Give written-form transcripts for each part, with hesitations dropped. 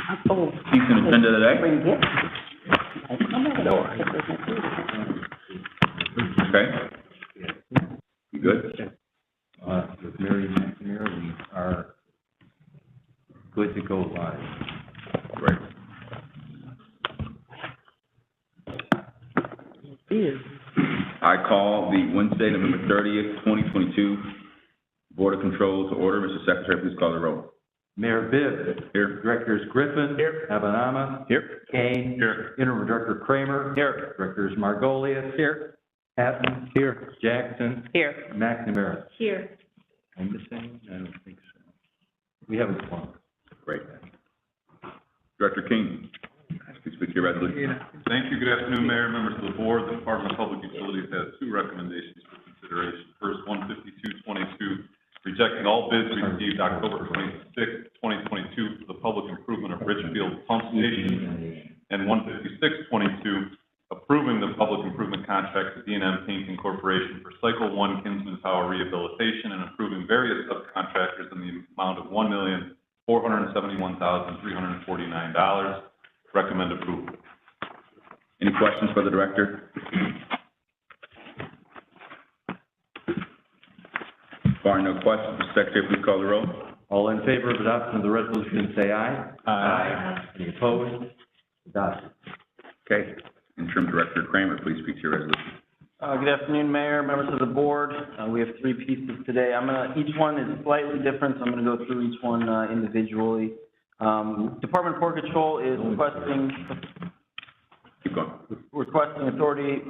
Decent agenda today. Okay. You good? With Mary McNamara, we are good to go live. Great. I call the Wednesday, November 30th, 2022, Board of Control to order. Mr. Secretary, please call the roll. Mayor Bibb. Here. Directors Griffin. Here. Abanama. Here. Kane. Here. Interim Director Kramer. Here. Directors Margolius. Here. Patton. Here. Jackson. Here. McNamara. Here. I'm missing? I don't think so. We have a quorum. Great. Director King, please speak to your resolution. Thank you. Good afternoon, Mayor, members of the board. The Department of Public Utilities has two recommendations for consideration. First, 15222, rejecting all bids received October 26, 2022 for the public improvement of Richfield Pump Station, and 15622, approving the public improvement contract with D&M Painting Corporation for Cycle 1 Kinsman Tower rehabilitation and approving various subcontractors in the amount of $1,471,349. Recommend approval. Any questions for the director? Barring no questions, Mr. Secretary, please call the roll. All in favor of adoption of the resolution, say aye. Aye. Any opposed? Adopted. Okay. Interim Director Kramer, please speak to your resolution. Good afternoon, Mayor, members of the board. We have three pieces today. Each one is slightly different, so I'm gonna go through each one individually. Department of Port Control is Keep going. requesting authority,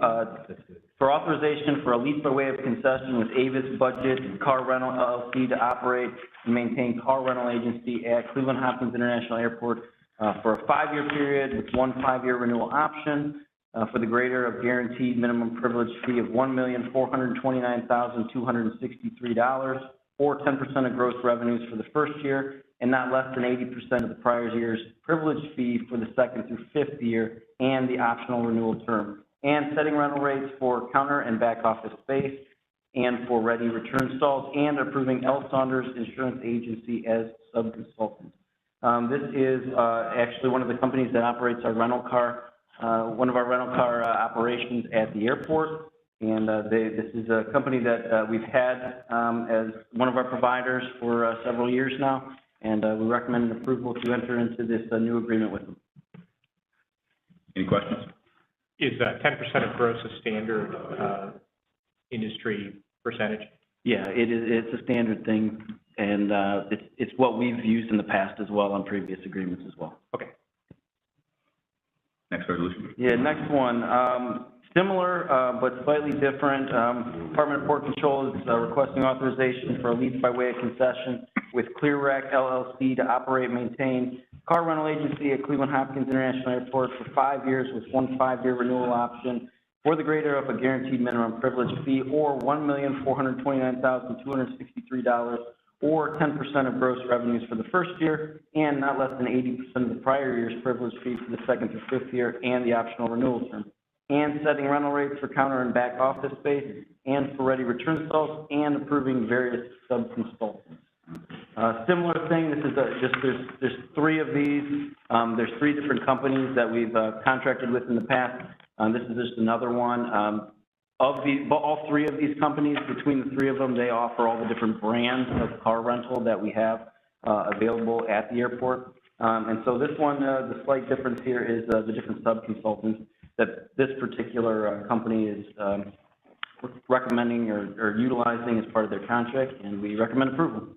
for authorization for a lease by way of concession with Avis Budget Car Rental LLC to operate and maintain car rental agency at Cleveland Hopkins International Airport, for a 5-year period with one 5-year renewal option, for the greater of guaranteed minimum privilege fee of $1,429,263, or 10% of gross revenues for the first year, and not less than 80% of the prior year's privilege fee for the second through fifth year and the optional renewal term, and setting rental rates for counter and back office space and for ready return stalls, and approving L. Saunders Insurance Agency as subconsultant. This is actually one of the companies that operates our rental car, one of our rental car operations at the airport. And this is a company that we've had as one of our providers for several years now, and we recommend approval to enter into this new agreement with them. Any questions? Is 10% of gross a standard industry percentage? Yeah, it is. It's a standard thing, and it's what we've used in the past as well on previous agreements as well. Okay. Next resolution. Yeah, next one. Similar, but slightly different. Department of Port Control is requesting authorization for a lease by way of concession with ClearRack LLC to operate and maintain car rental agency at Cleveland Hopkins International Airport for 5 years with one 5-year renewal option for the greater of a guaranteed minimum privilege fee or $1,429,263, or 10% of gross revenues for the first year, and not less than 80% of the prior year's privilege fee for the second through fifth year and the optional renewal term, and setting rental rates for counter and back office space and for ready return stalls, and approving various subconsultants. Similar thing, this is there's 3 of these. There's 3 different companies that we've contracted with in the past. This is just another one. All 3 of these companies, between the 3 of them, they offer all the different brands of car rental that we have available at the airport. And so this one, the slight difference here is the different subconsultants that this particular company is recommending or utilizing as part of their contract, and we recommend approval.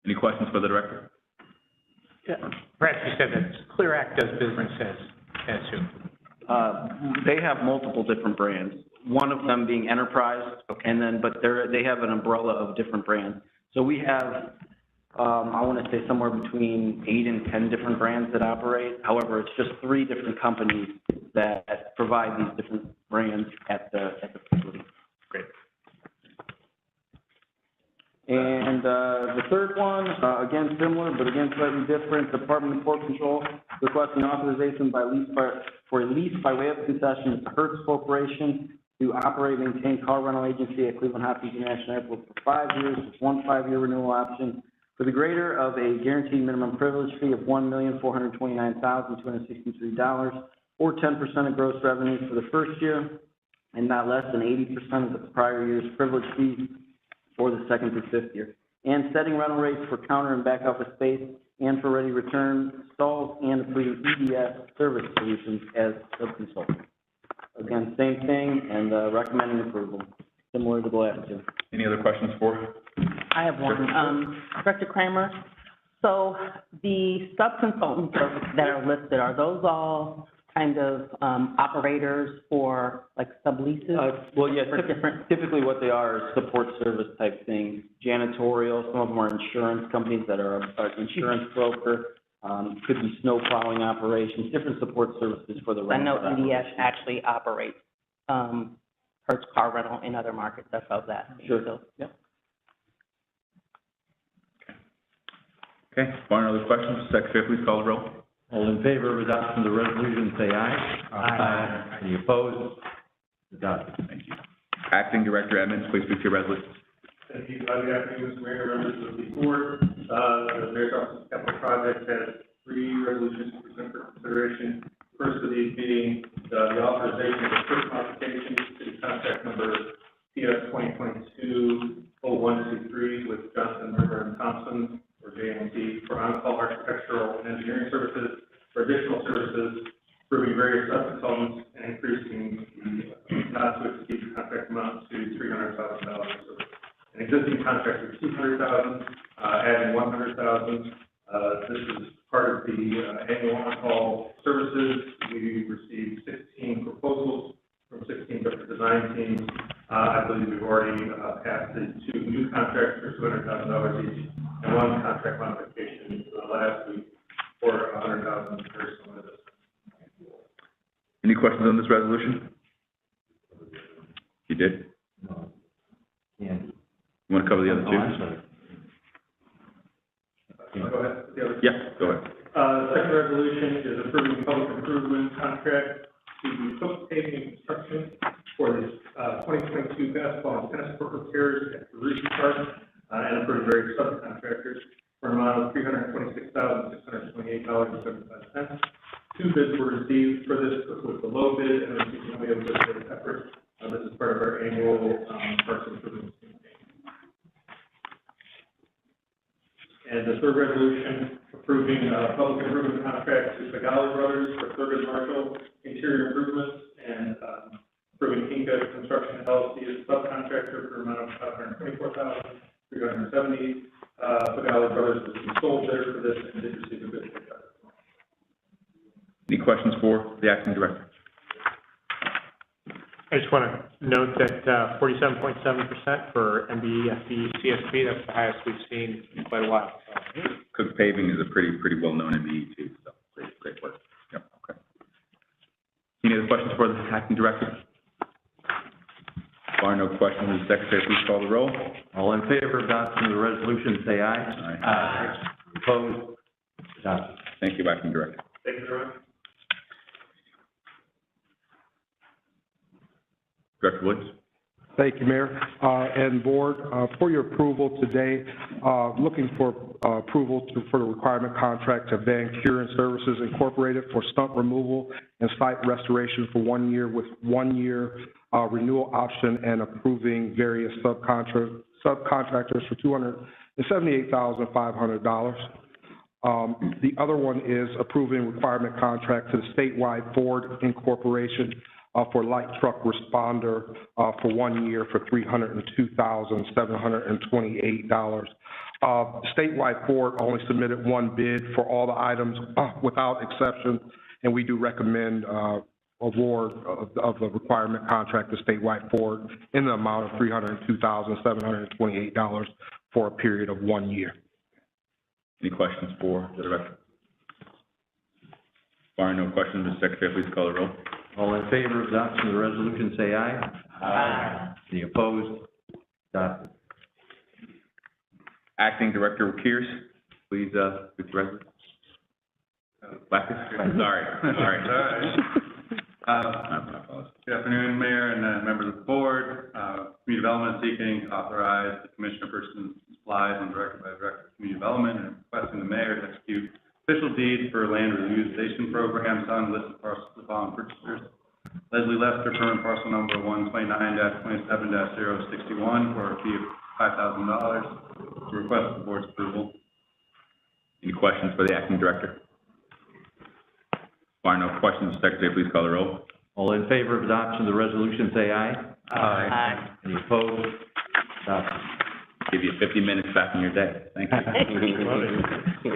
Any questions for the director? Yeah. Perhaps you said that ClearRack does business as who? They have multiple different brands. One of them being Enterprise, and then but they have an umbrella of different brands. So we have, I want to say somewhere between 8 and 10 different brands that operate. However, it's just 3 different companies that provide these different brands at the facility. Great. And the third one, again similar, but again slightly different. Department of Port Control requesting authorization for a lease by way of concession to Hertz Corporation to operate and maintain car rental agency at Cleveland Hopkins International Airport for 5 years with one 5-year renewal option for the greater of a guaranteed minimum privilege fee of $1,429,263, or 10% of gross revenues for the first year, and not less than 80% of the prior year's privilege fee for the second through fifth year, and setting rental rates for counter and back office space and for ready return stalls, and approving EDS service solutions as subconsultant. Again, same thing, and recommending approval, similar to the last two. Any other questions for? I have one. Director Kramer, so the subconsultant services that are listed, are those all kind of operators for like subleases? Well, yeah, For different, typically what they are is support service type things, janitorial, some of them are insurance companies that are an insurance broker, could be snow plowing operations, different support services for the I know rental. EDS actually operates Hertz Car Rental in other markets, that's of that. Sure. So, Yep. Okay, barring other questions, Secretary, please call the roll. All in favor of adoption of the resolution, say aye. Aye. Any opposed? Adopted. Thank you. Acting Director Edmonds, please speak to your resolution. Thank you. Good afternoon, Mr. Mayor, members of the board. The Mayor's Office of Capital Projects has 3 resolutions to present for consideration. First of these being the authorization of the first modification to contract number PS 2022-0123 with Johnson, River and Thompson, or JMT, for on-call architectural and engineering services, for additional services, approving various subconsultants, and increasing the not to exceed contract amount to $300,000. An existing contract of $200,000, adding $100,000. This is part of the annual on-call services. We received 16 proposals from 16 different design teams. I believe we've already passed the 2 new contracts for $200,000 each, and 1 contract modification last week for $100,000 for some of this. Any questions on this resolution? You did? No. And. You want to cover the other Oh, I'm two? sorry. Go ahead. with the other. Yeah, go ahead. The second resolution is approving public improvement contract to Cook Paving and Construction for the 2022 basketball and tennis court repairs at the Rushi Park, and approving various subcontractors for an amount of $326,628.75. 2 bids were received for this, with the low bid and the CPMA of good bid effort. This is part of our annual parks improvement campaign. And the third resolution, approving public improvement contract to Fagali Brothers for Thurgood Marshall interior improvements, and approving Inca Construction LLC as subcontractor for an amount of $524,370. Fagali Brothers was the sole bidder for this and did receive a bid. Any questions for the Acting Director? I just want to note that 47.7% for MBE CSP, that's the highest we've seen in quite a while. So, Cook Paving is a pretty well-known MBE too, so great work. Yep, okay. Any other questions for the Acting Director? Barring no questions, the Secretary, please call the roll. All in favor of adoption of the resolution, say aye. Aye. Opposed? Adopted. Thank you, Acting Director. Thank you very much. Director Woods? Thank you, Mayor, and Board. For your approval today, looking for approval for the requirement contract to Van Kuren Services Incorporated for stump removal and site restoration for 1 year with 1 year renewal option, and approving various subcontractors for $278,500. The other one is approving requirement contract to the statewide Ford Incorporation for light truck responder for 1 year for $302,728. Statewide Ford only submitted 1 bid for all the items without exception, and we do recommend award of the requirement contract to statewide Ford in the amount of $302,728 for a period of 1 year. Any questions for the Director? Barring no questions, Mr. Secretary, please call the roll. All in favor of adoption of the resolution, say aye. Aye. Any opposed? Adopted. Acting Director Kears, please, speak to the resolution. Sorry. My apologies. Good afternoon, Mayor and members of the board. Community Development seeking to authorize the Commissioner Persons supplies and directed by the Director of Community Development and requesting the mayor to execute official deed for land reutilization programs on listed parcels of following purchasers. Leslie Lester, permanent parcel number 129-27-061 for a fee of $5,000 to request the board's approval. Any questions for the acting director? Barring no questions, Secretary, please call the roll. All in favor of adoption of the resolution, say aye. Aye. Any opposed? Adopted. Give you 50 minutes back in your day. Thank you.